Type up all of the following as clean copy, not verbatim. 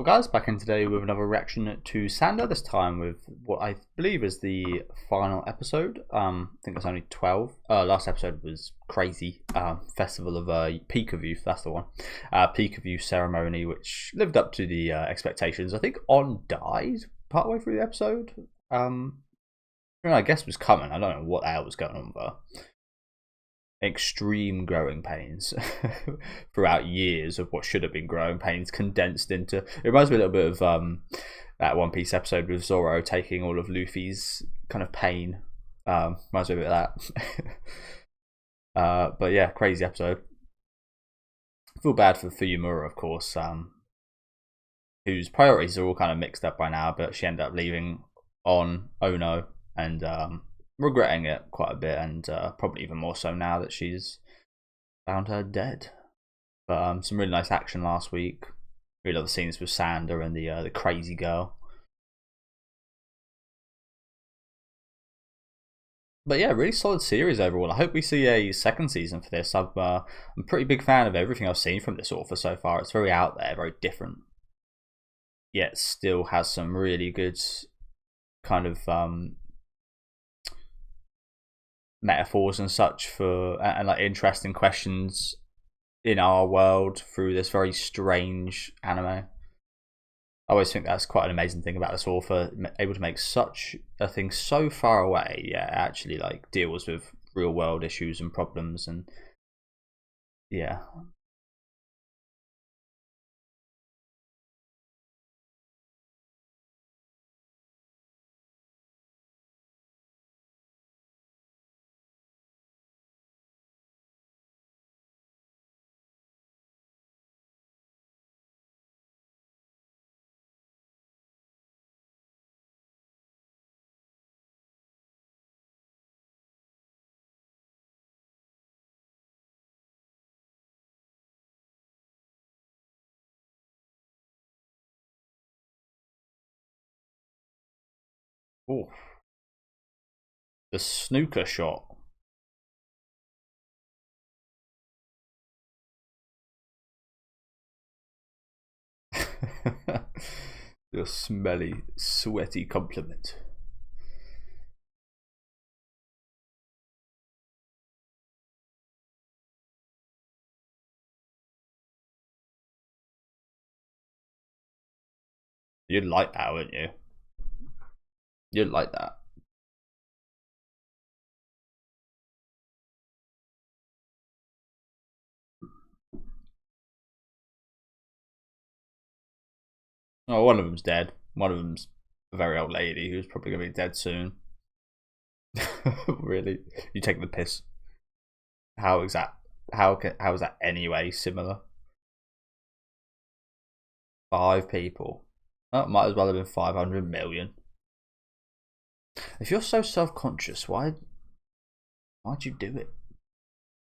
up guys, back in today with another reaction to SANDA, this time with what I believe is the final episode. I think it's only 12. Last episode was crazy. Festival of Peak of Youth, that's the one. Peak of Youth ceremony, which lived up to the expectations. I think On died partway through the episode. I guess was coming. I don't know what the hell was going on there. Extreme growing pains throughout years of what should have been growing pains condensed into. It reminds me a little bit of that One Piece episode with Zoro taking all of Luffy's kind of pain. Reminds me a bit of that. But yeah, crazy episode. I feel bad for Fuyumura, of course, whose priorities are all kind of mixed up by now, but she ended up leaving on Ono and regretting it quite a bit, and probably even more so now that she's found her dead. But some really nice action last week. Really love the scenes with Sanda and the crazy girl. But yeah, really solid series overall. I hope we see a second season for this. I'm a pretty big fan of everything I've seen from this author so far. It's very out there, very different, yet still has some really good kind of metaphors and such for and like interesting questions in our world through this very strange anime. I always think that's quite an amazing thing about this author, able to make such a thing so far away, yeah, actually like deals with real world issues and problems, and yeah. Ooh, the snooker shot. Your smelly, sweaty compliment. You'd like that, wouldn't you? You'd like that. Oh, one of them's dead. One of them's a very old lady who's probably going to be dead soon. Really? You take the piss. How is that? How is that anyway similar? 5 people. That might as well have been 500 million. If you're so self-conscious, why'd you do it?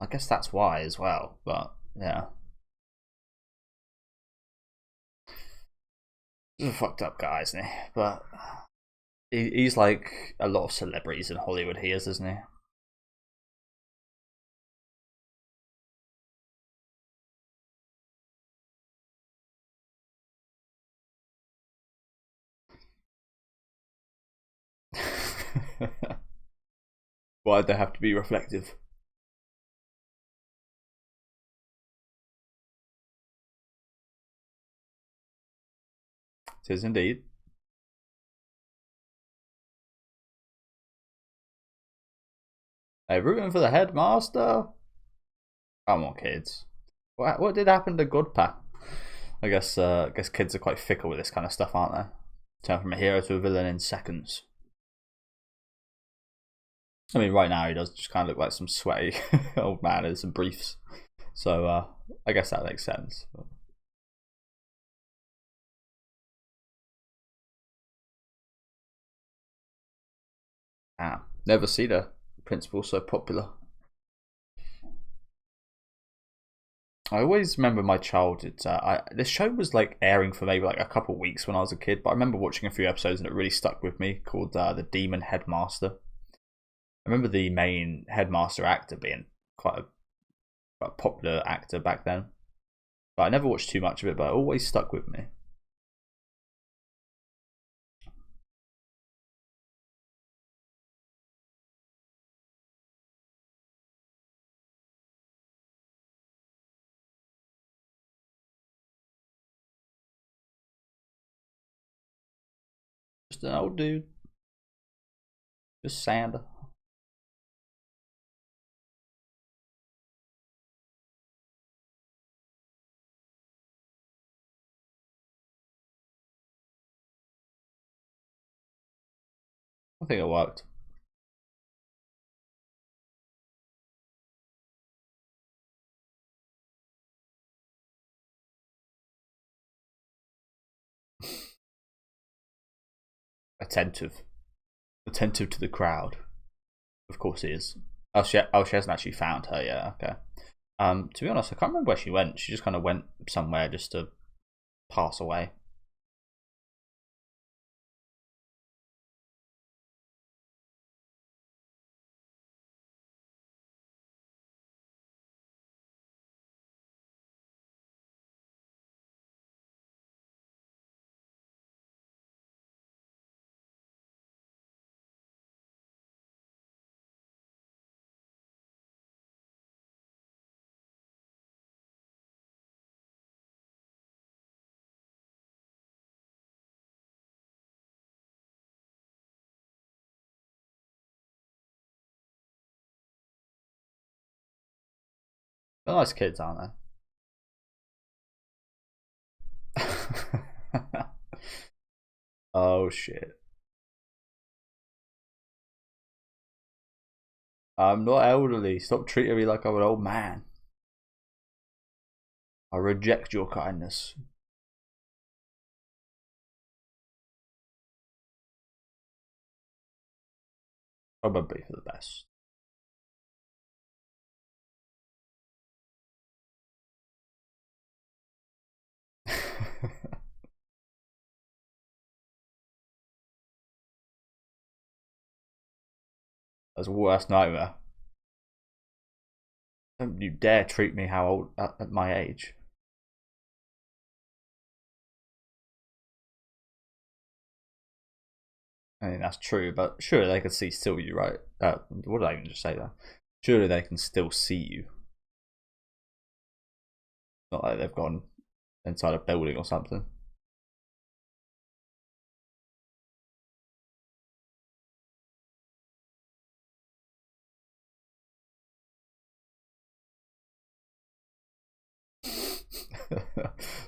I guess that's why as well, but yeah. He's a fucked up guy, isn't he? But he's like a lot of celebrities in Hollywood, he is, isn't he? Why'd they have to be reflective? It is indeed. Hey, rooting for the headmaster? Come on, kids. What did happen to Godpa? I guess kids are quite fickle with this kind of stuff, aren't they? Turn from a hero to a villain in seconds. I mean, right now he does just kind of look like some sweaty old man in some briefs. So I guess that makes sense. Never seen a principal so popular. I always remember my childhood. This show was like airing for maybe like a couple of weeks when I was a kid, but I remember watching a few episodes and it really stuck with me. Called The Demon Headmaster. I remember the main headmaster actor being quite a popular actor back then, but I never watched too much of it. But it always stuck with me. Just an old dude. Just Sanda. I think it worked. Attentive to the crowd. Of course he is. Oh, she hasn't actually found her yet. Okay. To be honest, I can't remember where she went. She just kind of went somewhere just to pass away. They're nice kids, aren't they? Oh shit. I'm not elderly. Stop treating me like I'm an old man. I reject your kindness. Probably for the best. That's worst nightmare. Don't you dare treat me how old at my age. I mean that's true, but surely they can still you, right? What did I even just say there? Surely they can still see you. Not like they've gone inside a building or something.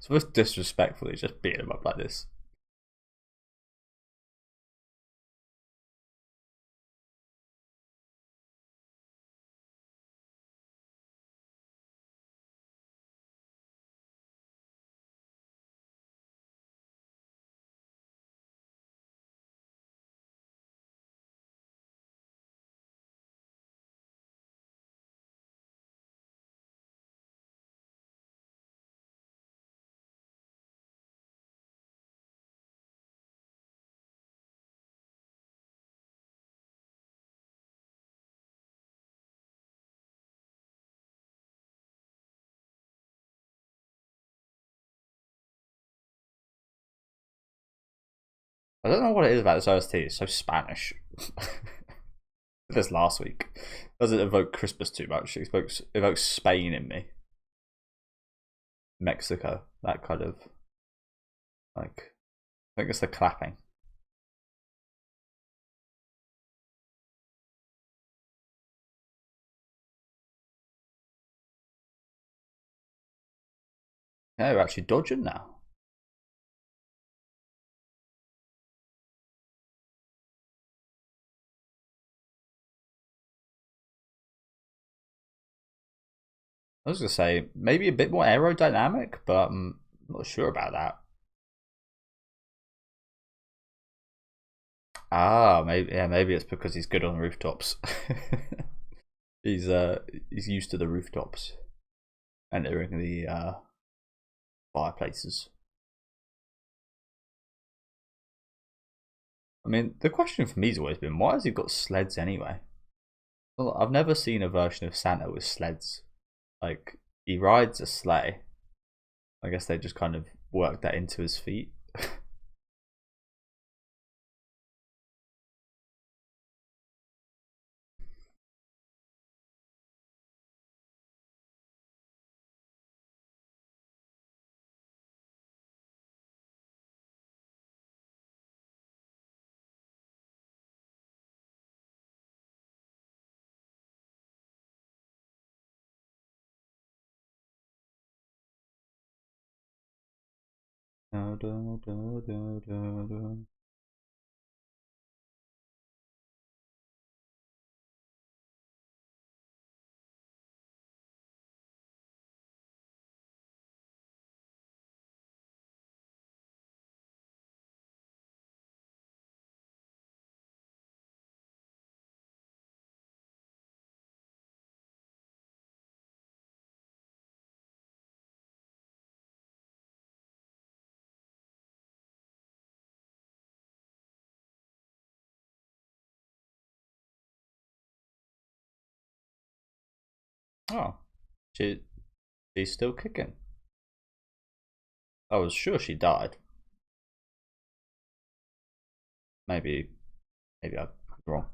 So it's disrespectfully just beating him up like this. I don't know what it is about this OST. It's so Spanish. This last week doesn't evoke Christmas too much. It evokes Spain in me, Mexico, that kind of like. I think it's the clapping. Yeah, we're actually dodging now. I was gonna say maybe a bit more aerodynamic, but I'm not sure about that. Ah, maybe it's because he's good on rooftops. He's used to the rooftops, entering the fireplaces. I mean, the question for me has always been, why has he got sleds anyway? Well, I've never seen a version of Santa with sleds. Like, he rides a sleigh. I guess they just kind of worked that into his feet. Oh, she's still kicking. I was sure she died. Maybe I was wrong.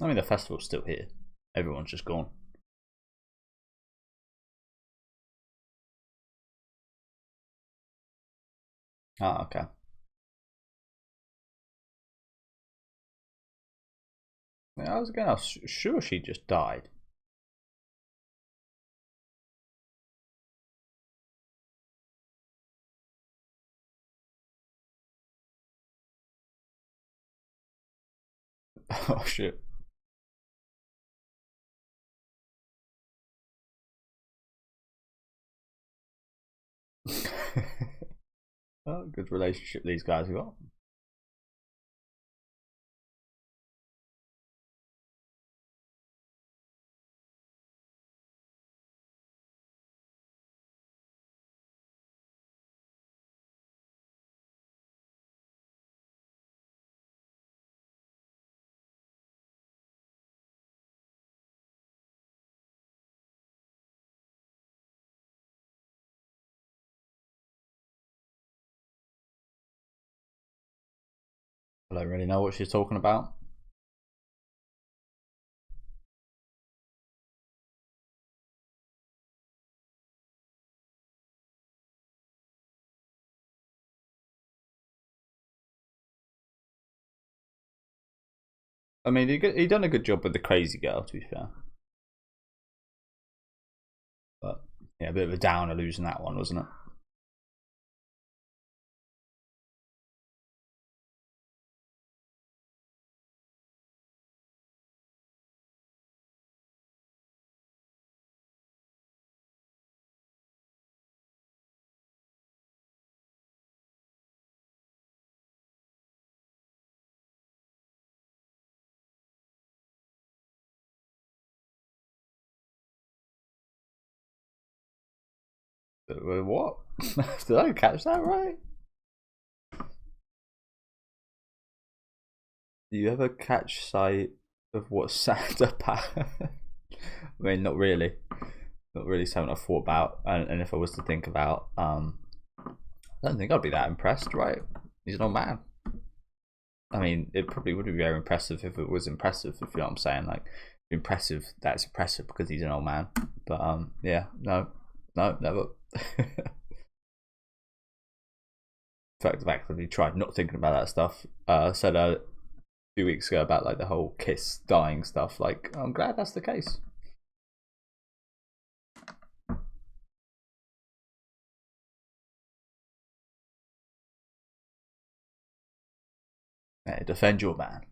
I mean, the festival's still here. Everyone's just gone. Ah, okay. Yeah, I was sure she just died. Oh shit. Oh, good relationship these guys have got. I don't really know what she's talking about. I mean, he done a good job with the crazy girl, to be fair. But yeah, a bit of a downer losing that one, wasn't it? What? Did I catch that right? Do you ever catch sight of what SANDA I mean, not really. Not really something I've thought about. And if I was to think about, I don't think I'd be that impressed, right? He's an old man. I mean, it probably would be very impressive if it was impressive, if you know what I'm saying. Like, impressive, that's impressive because he's an old man. But, yeah, no, never. The fact that he tried not thinking about that stuff. Said a few weeks ago about like the whole Kiss dying stuff. Like, I'm glad that's the case. Yeah, defend your man.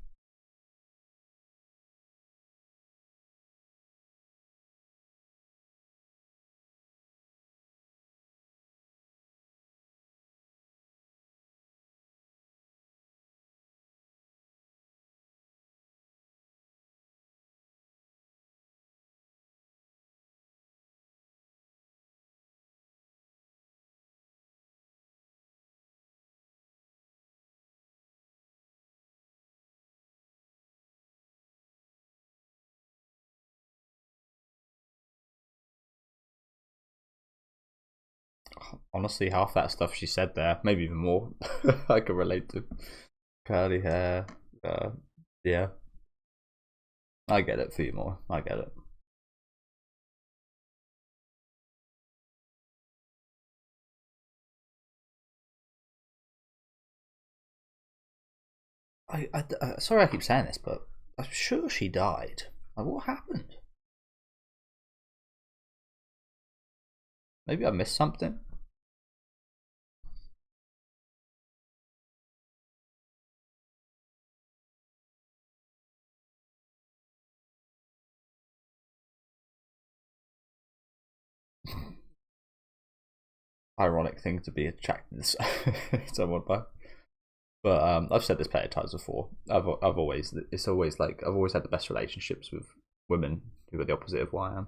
Honestly, half that stuff she said there, maybe even more, I can relate to. Curly hair. Yeah, I get it for you more. I get it. Sorry I keep saying this, but I'm sure she died. Like, what happened? Maybe I missed something. Ironic thing to be attracted to someone by. But I've said this plenty of times before. I've always it's always like I've always had the best relationships with women who are the opposite of what I am.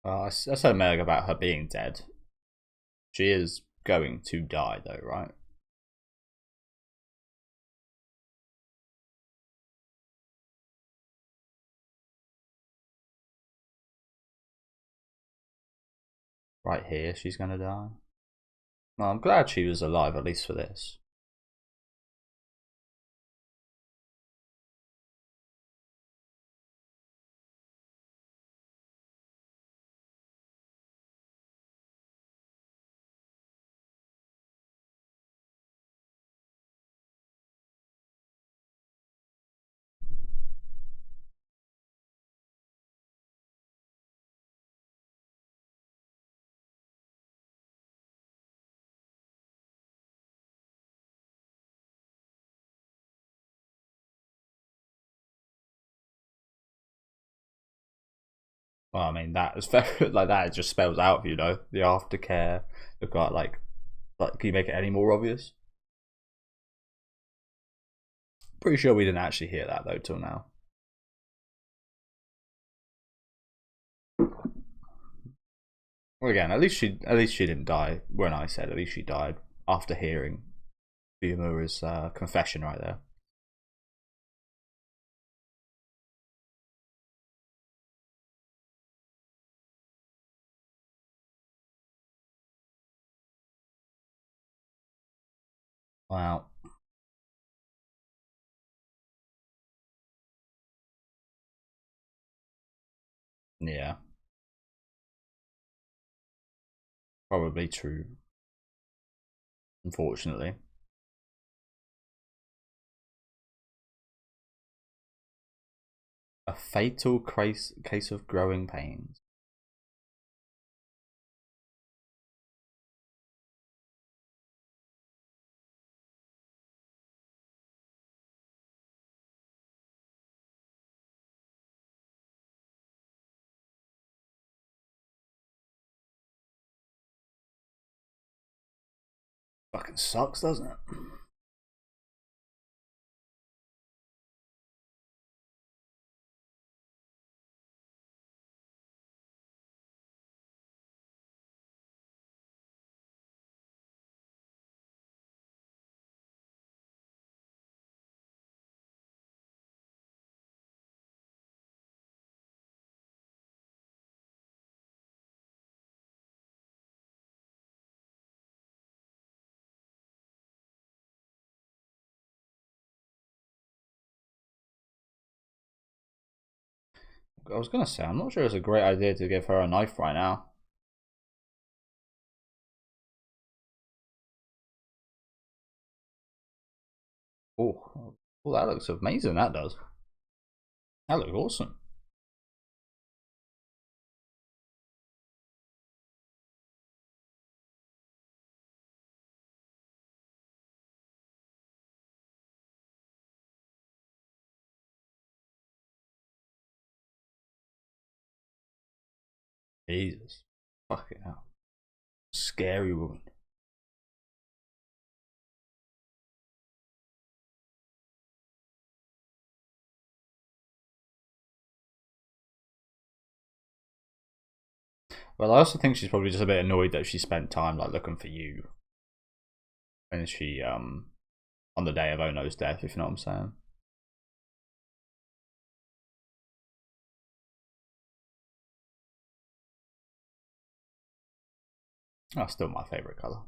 I said Meg about her being dead. She is going to die though, right? Right here, she's gonna die. Well, I'm glad she was alive, at least for this. Well, I mean, that is very like that. It just spells out, you know, the aftercare. You've got like, can you make it any more obvious? Pretty sure we didn't actually hear that though till now. Well, again, at least she didn't die. When I said at least she died after hearing Fuyamura's confession right there. Wow. Yeah, probably true. Unfortunately. A fatal case of growing pains. Fucking sucks, doesn't it? I was gonna say, I'm not sure it's a great idea to give her a knife right now. Oh, oh, that looks amazing. That does. That looks awesome. Jesus, fucking hell, scary woman. Well, I also think she's probably just a bit annoyed that she spent time like looking for you, and she on the day of Ono's death, if you know what I'm saying. That's still my favorite color.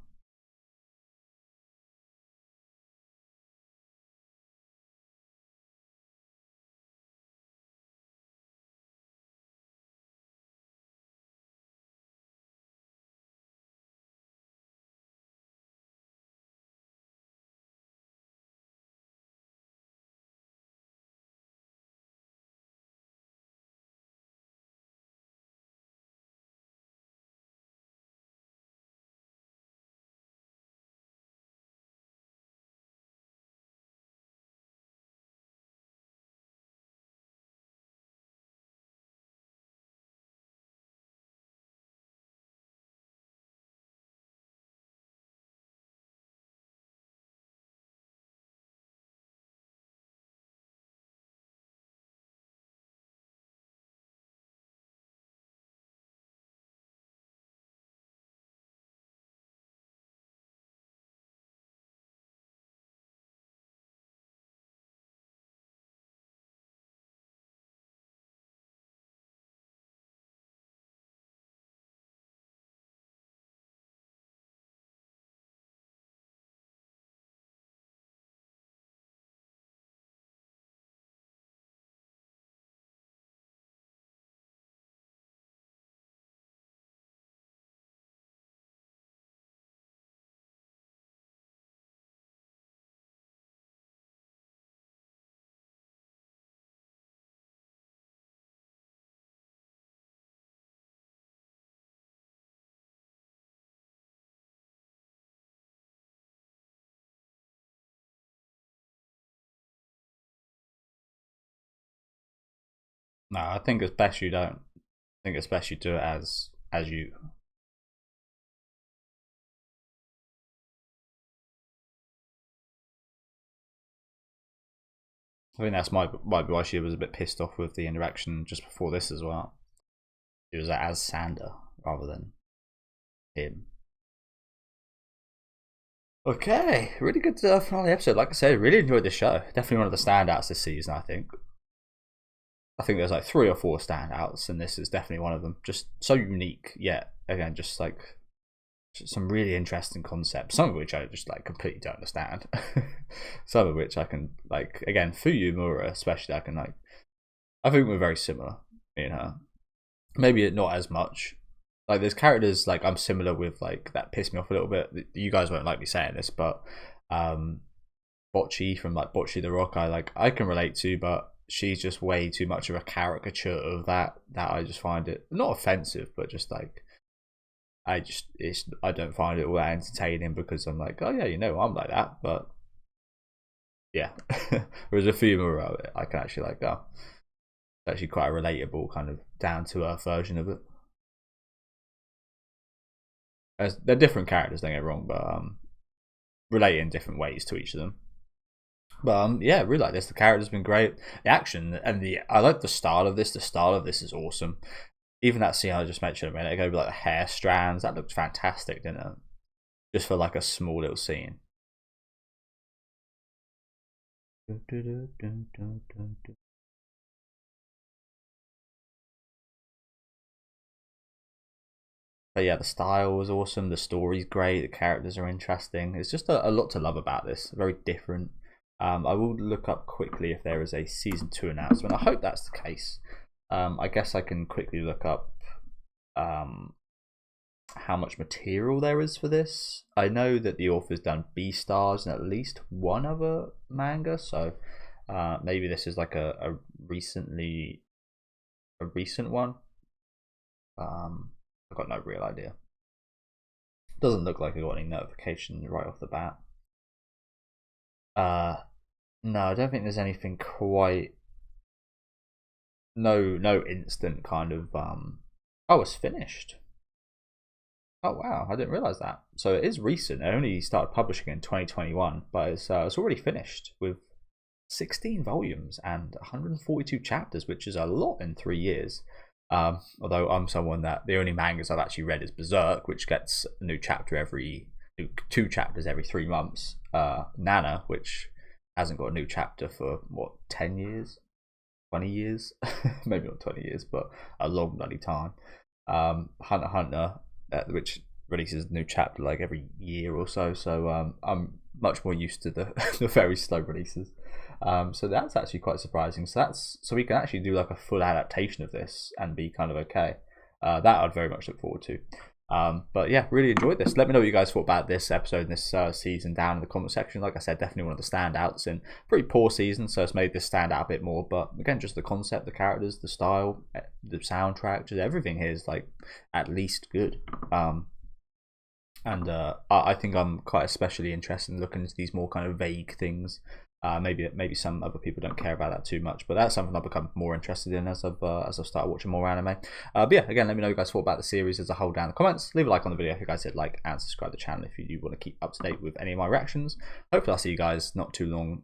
No, I think it's best you don't. I think it's best you do it as you. I think that's might be why she was a bit pissed off with the interaction just before this as well. She was as SANDA rather than him. Okay, really good finale episode. Like I said, really enjoyed the show. Definitely one of the standouts this season, I think. I think there's like 3 or 4 standouts, and this is definitely one of them. Just so unique, yet again, just like some really interesting concepts. Some of which I just like completely don't understand. Some of which I can like again, Fuyumura especially. I can like. I think we're very similar in her. Maybe not as much. Like there's characters like I'm similar with like that piss me off a little bit. You guys won't like me saying this, but Bocchi from like Bocchi the Rock, I can relate to, but she's just way too much of a caricature of that I just find it not offensive, but just like I don't find it all that entertaining because I'm like, oh yeah, I'm like that, but yeah. Whereas a female, I can actually like, oh, it's actually quite a relatable kind of down to earth version of it. They're different characters, don't get me wrong, but relate in different ways to each of them. But yeah, really like this. The character's been great. The action and I like the style of this. The style of this is awesome. Even that scene I just mentioned a minute ago, with like the hair strands, that looked fantastic, didn't it? Just for like a small little scene. But yeah, the style was awesome. The story's great. The characters are interesting. It's just a lot to love about this. Very different. I will look up quickly if there is a season 2 announcement. I hope that's the case. I guess I can quickly look up how much material there is for this. I know that the author's done B-stars and at least one other manga, so maybe this is like a recent one. I've got no real idea. Doesn't look like I got any notifications right off the bat. No, I don't think there's anything quite. No instant kind of. Oh, it's finished. Oh wow, I didn't realize that. So it is recent. It only started publishing in 2021, but it's already finished with 16 volumes and 142 chapters, which is a lot in 3 years. Although I'm someone that the only mangas I've actually read is Berserk, which gets a new chapter two chapters every 3 months. Nana, which hasn't got a new chapter for what, 10 years, 20 years, maybe not 20 years, but a long bloody time. Hunter x Hunter, which releases a new chapter like every year or so. So I'm much more used to the the very slow releases. So that's actually quite surprising. So we can actually do like a full adaptation of this and be kind of okay. That I'd very much look forward to. But yeah, really enjoyed this. Let me know what you guys thought about this episode and this season down in the comment section. Like I said, definitely one of the standouts in pretty poor season, so it's made this stand out a bit more. But again, just the concept, the characters, the style, the soundtrack, just everything here is like at least good. And I think I'm quite especially interested in looking into these more kind of vague things. Maybe some other people don't care about that too much, but that's something I've become more interested in as I've started watching more anime. But yeah, again, let me know what you guys thought about the series as a whole down in the comments. Leave a like on the video if you guys did like, and subscribe to the channel if you do want to keep up to date with any of my reactions. Hopefully I'll see you guys not too long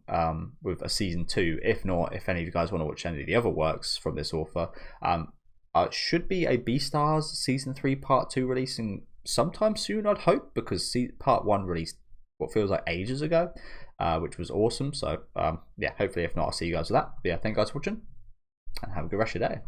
with a season 2. If not, if any of you guys want to watch any of the other works from this author, it should be a Beastars season 3 part 2 releasing sometime soon, I'd hope, because part 1 released what feels like ages ago, which was awesome. So yeah, hopefully if not, I'll see you guys with that. But yeah, thank you guys for watching and have a good rest of your day.